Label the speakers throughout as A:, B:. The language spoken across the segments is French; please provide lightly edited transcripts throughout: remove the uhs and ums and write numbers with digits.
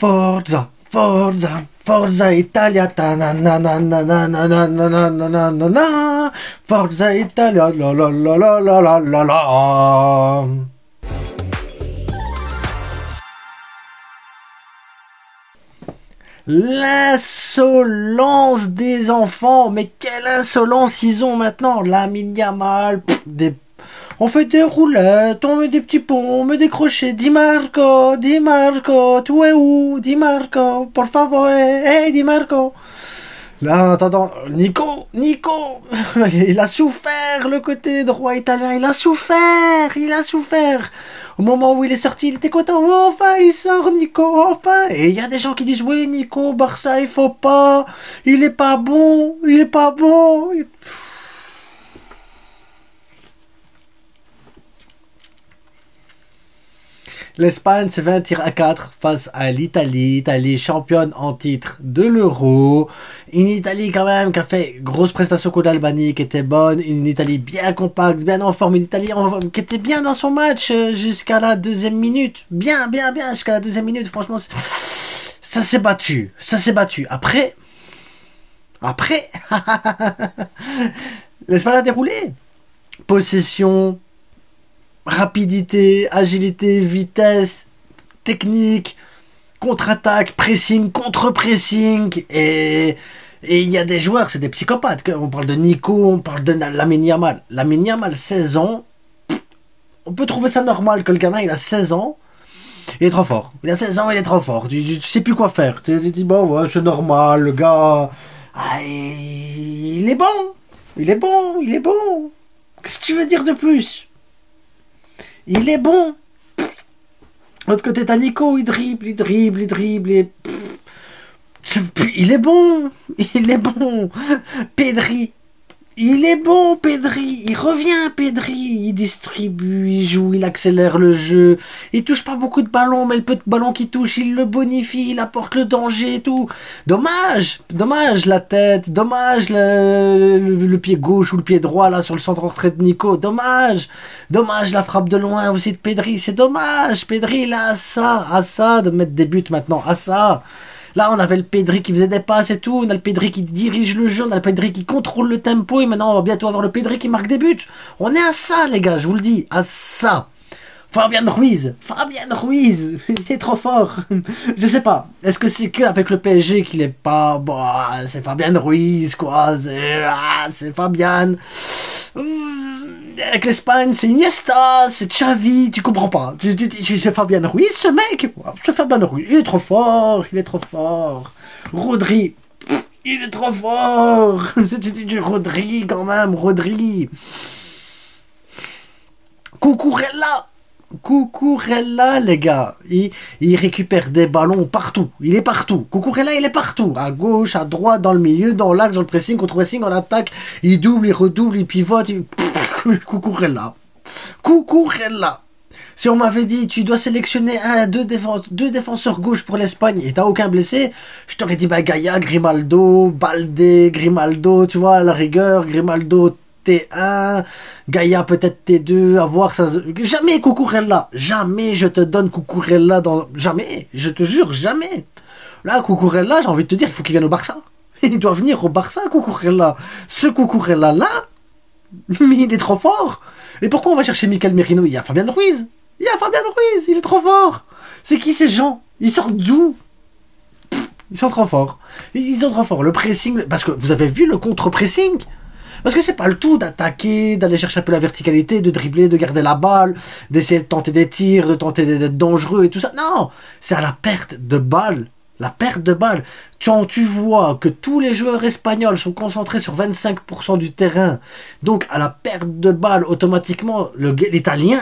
A: Forza, Forza, Forza Italia, ta na na na na na na na na na na na na na. Forza Italia, la la la la la la la la. L'insolence des enfants, mais quelle insolence ils ont maintenant, Lamine Yamal, on fait des roulettes, on met des petits ponts, on met des crochets, Di Marco, tu es où, Di Marco, por favor, hey Di Marco. Là, en attendant, Nico, il a souffert, le côté droit italien, il a souffert. Au moment où il est sorti, il était content, oh, enfin, il sort, Nico, enfin. Et il y a des gens qui disent, oui, Nico, Barça, il faut pas, il est pas bon. L'Espagne s'est fait un tir à 4 face à l'Italie. Italie championne en titre de l'Euro. Une Italie quand même qui a fait grosse prestation contre l'Albanie, qui était bonne. Une Italie bien compacte, bien en forme. Une Italie qui était bien dans son match jusqu'à la deuxième minute. Bien jusqu'à la deuxième minute. Franchement, ça s'est battu. Après, l'Espagne a déroulé. Possession, rapidité, agilité, vitesse, technique, contre-attaque, pressing, contre-pressing, et il y a des joueurs, c'est des psychopathes. On parle de Nico, on parle de Lamine Yamal. Lamine Yamal, 16 ans, on peut trouver ça normal que le gamin, il a 16 ans, il est trop fort. Il a 16 ans, il est trop fort. Tu sais plus quoi faire. Tu dis, bon, ouais, c'est normal, le gars, il est bon. Qu'est-ce que tu veux dire de plus? Il est bon. De l'autre côté, t'as Nico, il dribble. Et... il est bon. Pedri. Il est bon, Pedri. Il revient, Pedri. Il distribue, il joue, il accélère le jeu. Il touche pas beaucoup de ballons, mais le peu de ballons qu'il touche, il le bonifie, il apporte le danger et tout. Dommage la tête, dommage le pied gauche ou le pied droit là sur le centre retrait de Nico. Dommage la frappe de loin aussi de Pedri. C'est dommage. Pedri, il a à ça de mettre des buts maintenant, à ça. Là, on avait le Pedri qui faisait des passes et tout. On a le Pedri qui dirige le jeu. On a le Pedri qui contrôle le tempo. Et maintenant, on va bientôt avoir le Pedri qui marque des buts. On est à ça, les gars, je vous le dis. À ça. Fabien Ruiz, il est trop fort. Je sais pas. Est-ce que c'est qu'avec le PSG qu'il est pas... Bon, c'est Fabien Ruiz, quoi. C'est Fabien... Avec l'Espagne, c'est Iniesta, c'est Xavi, tu comprends pas. C'est Fabien Ruiz, ce mec. C'est Fabien Ruiz, il est trop fort. Rodri, il est trop fort. C'est Rodri, quand même, Cucurella, les gars, il récupère des ballons partout. Il est partout. Cucurella, il est partout. À gauche, à droite, dans le milieu, dans l'axe, dans le pressing, contre-pressing, en attaque. Il double, il redouble, il pivote. Cucurella. Si on m'avait dit, tu dois sélectionner deux défenseurs gauche pour l'Espagne et t'as aucun blessé, je t'aurais dit, Gaïa, Grimaldo, Baldé, tu vois, à la rigueur, Grimaldo, T1, Gaïa peut-être T2, à voir ça. Jamais Cucurella, jamais je te donne Cucurella jamais, je te jure, jamais. Là, Cucurella, j'ai envie de te dire, il faut qu'il vienne au Barça. Il doit venir au Barça, Cucurella. Ce Cucurella-là, mais il est trop fort. Et pourquoi on va chercher Mikel Merino? Il y a Fabien Ruiz, il est trop fort. C'est qui ces gens? Ils sortent d'où? Ils sont trop forts. Le pressing, parce que vous avez vu le contre-pressing? Parce que c'est pas le tout d'attaquer, d'aller chercher un peu la verticalité, de dribbler, de garder la balle, d'essayer de tenter des tirs, de tenter d'être dangereux et tout ça. Non, c'est à la perte de balle. Quand tu vois que tous les joueurs espagnols sont concentrés sur 25% du terrain, donc à la perte de balle, automatiquement, l'Italien,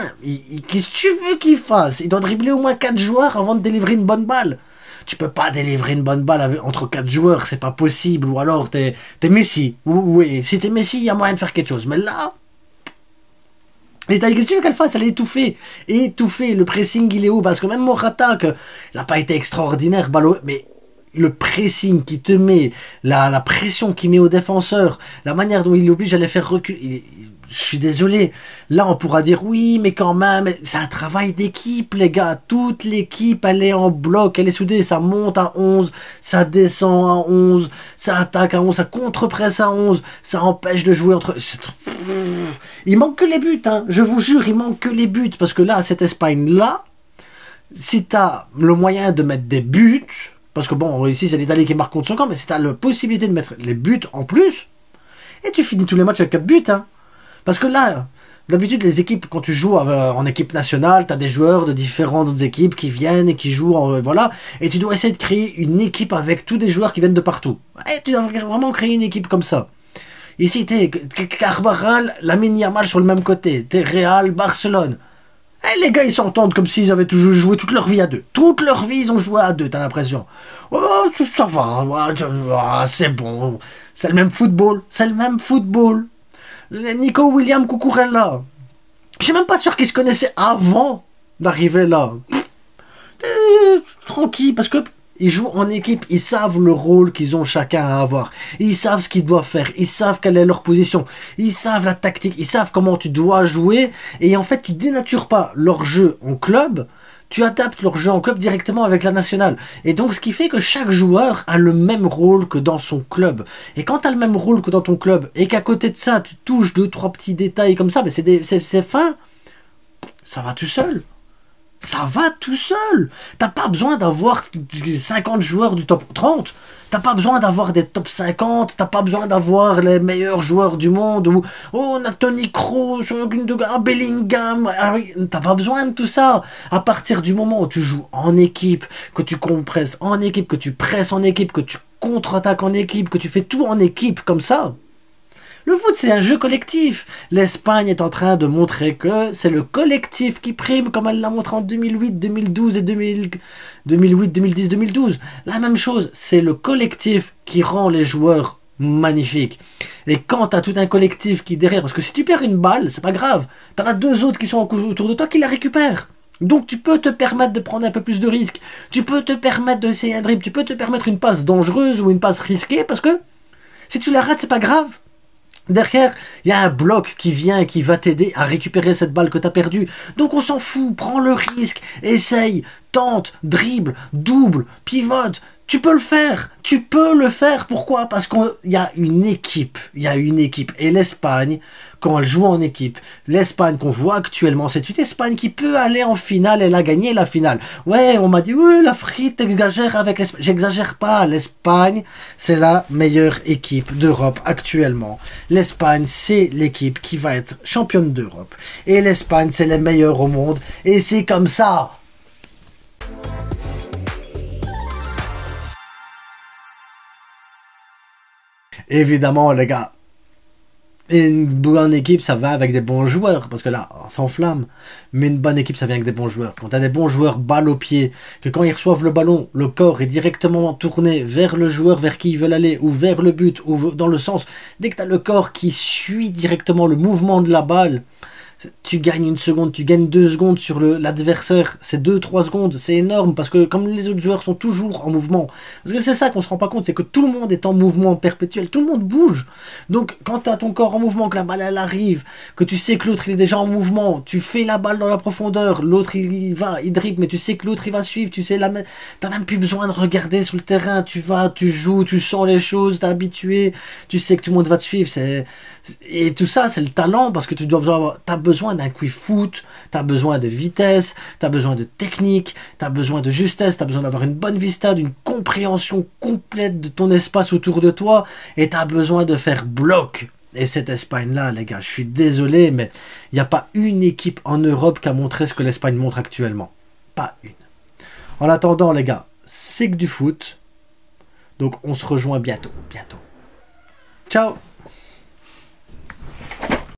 A: qu'est-ce que tu veux qu'il fasse? Il doit dribbler au moins 4 joueurs avant de délivrer une bonne balle. Tu peux pas délivrer une bonne balle entre 4 joueurs, c'est pas possible. Ou alors t'es Messi. Oui, si t'es Messi, il y a moyen de faire quelque chose. Mais là, l'Italie, qu'est-ce que tu veux qu'elle fasse? Elle est étouffée. Le pressing, il est où? Parce que même Morata, il n'a pas été extraordinaire, mais le pressing qui te met, la pression qu'il met aux défenseurs, la manière dont il l'oblige à les faire reculer, je suis désolé. Là, on pourra dire oui, mais quand même, c'est un travail d'équipe, les gars. Toute l'équipe, elle est en bloc, elle est soudée. Ça monte à 11, ça descend à 11, ça attaque à 11, ça contre-presse à 11, ça empêche de jouer entre... Il manque que les buts, hein. Je vous jure, il manque que les buts. Parce que là, cette Espagne-là, si t'as le moyen de mettre des buts, parce que bon, ici, c'est l'Italie qui marque contre son camp, mais si t'as la possibilité de mettre les buts en plus, et tu finis tous les matchs avec 4 buts, hein. Parce que là, d'habitude, les équipes, quand tu joues en équipe nationale, tu as des joueurs de différentes équipes qui viennent et qui jouent, voilà, et tu dois essayer de créer une équipe avec tous des joueurs qui viennent de partout. Et tu dois vraiment créer une équipe comme ça. Ici, t'es Carvajal, Lamine Yamal sur le même côté, t'es Real, Barcelone. Et les gars, ils s'entendent comme s'ils avaient toujours joué toute leur vie à deux. Toute leur vie, ils ont joué à deux, t'as l'impression. Oh, ça va, c'est bon. C'est le même football, c'est le même football. Nico Williams Cucurella. Je suis même pas sûr qu'ils se connaissaient avant d'arriver là. Tranquille, parce que ils jouent en équipe, ils savent le rôle qu'ils ont chacun à avoir. Ils savent ce qu'ils doivent faire, ils savent quelle est leur position, ils savent la tactique, ils savent comment tu dois jouer. Et en fait, tu dénatures pas leur jeu en club, tu adaptes leur jeu en club directement avec la nationale. Et donc, ce qui fait que chaque joueur a le même rôle que dans son club. Et quand tu as le même rôle que dans ton club, et qu'à côté de ça, tu touches 2-3 petits détails comme ça, mais c'est fin, ça va tout seul. Ça va tout seul. T'as pas besoin d'avoir 50 joueurs du top 30. T'as pas besoin d'avoir des top 50. T'as pas besoin d'avoir les meilleurs joueurs du monde. Ou oh, on a Toni Kroos, Bellingham. T'as pas besoin de tout ça. À partir du moment où tu joues en équipe, que tu compresses en équipe, que tu presses en équipe, que tu contre-attaques en équipe, que tu fais tout en équipe comme ça. Le foot, c'est un jeu collectif. L'Espagne est en train de montrer que c'est le collectif qui prime, comme elle l'a montré en 2008, 2012 et 2008, 2010, 2012. La même chose, c'est le collectif qui rend les joueurs magnifiques. Et quand tu as tout un collectif qui derrière, parce que si tu perds une balle, c'est pas grave. Tu as deux autres qui sont autour de toi qui la récupèrent. Donc tu peux te permettre de prendre un peu plus de risques. Tu peux te permettre d'essayer un dribble. Tu peux te permettre une passe dangereuse ou une passe risquée, parce que si tu la rates, c'est pas grave. Derrière, il y a un bloc qui vient et qui va t'aider à récupérer cette balle que tu as perdue. Donc on s'en fout, prends le risque, essaye, tente, dribble, double, pivote. Tu peux le faire, tu peux le faire. Pourquoi? Parce qu'il y a une équipe, Et l'Espagne, quand elle joue en équipe, l'Espagne qu'on voit actuellement, c'est une Espagne qui peut aller en finale. Elle a gagné la finale. Ouais, on m'a dit, ouais, la frite exagère avec l'Espagne. J'exagère pas, l'Espagne, c'est la meilleure équipe d'Europe actuellement. L'Espagne, c'est l'équipe qui va être championne d'Europe. Et l'Espagne, c'est les meilleurs au monde. Et c'est comme ça. Évidemment, les gars, une bonne équipe, ça va avec des bons joueurs, parce que là, on s'enflamme. Mais une bonne équipe, ça vient avec des bons joueurs. Quand tu as des bons joueurs, balle au pied, que quand ils reçoivent le ballon, le corps est directement tourné vers le joueur vers qui ils veulent aller, ou vers le but, ou dans le sens. Dès que tu as le corps qui suit directement le mouvement de la balle, tu gagnes 1 seconde, tu gagnes 2 secondes sur l'adversaire, c'est 2-3 secondes, c'est énorme, parce que comme les autres joueurs sont toujours en mouvement, parce que c'est ça qu'on se rend pas compte, c'est que tout le monde est en mouvement perpétuel, tout le monde bouge. Donc quand tu as ton corps en mouvement, que la balle elle arrive, que tu sais que l'autre il est déjà en mouvement, tu fais la balle dans la profondeur, l'autre il va, il dribble, mais tu sais que l'autre il va suivre, tu sais t'as même plus besoin de regarder sur le terrain, tu vas, tu joues, tu sens les choses, t'es habitué, tu sais que tout le monde va te suivre, et tout ça c'est le talent, parce que t'as besoin d'un quick foot, t'as besoin de vitesse, t'as besoin de technique, t'as besoin de justesse, t'as besoin d'avoir une bonne vista, d'une compréhension complète de ton espace autour de toi, et t'as besoin de faire bloc. Et cette Espagne-là, les gars, je suis désolé, mais il n'y a pas une équipe en Europe qui a montré ce que l'Espagne montre actuellement. Pas une. En attendant, les gars, c'est que du foot. Donc on se rejoint bientôt. Ciao!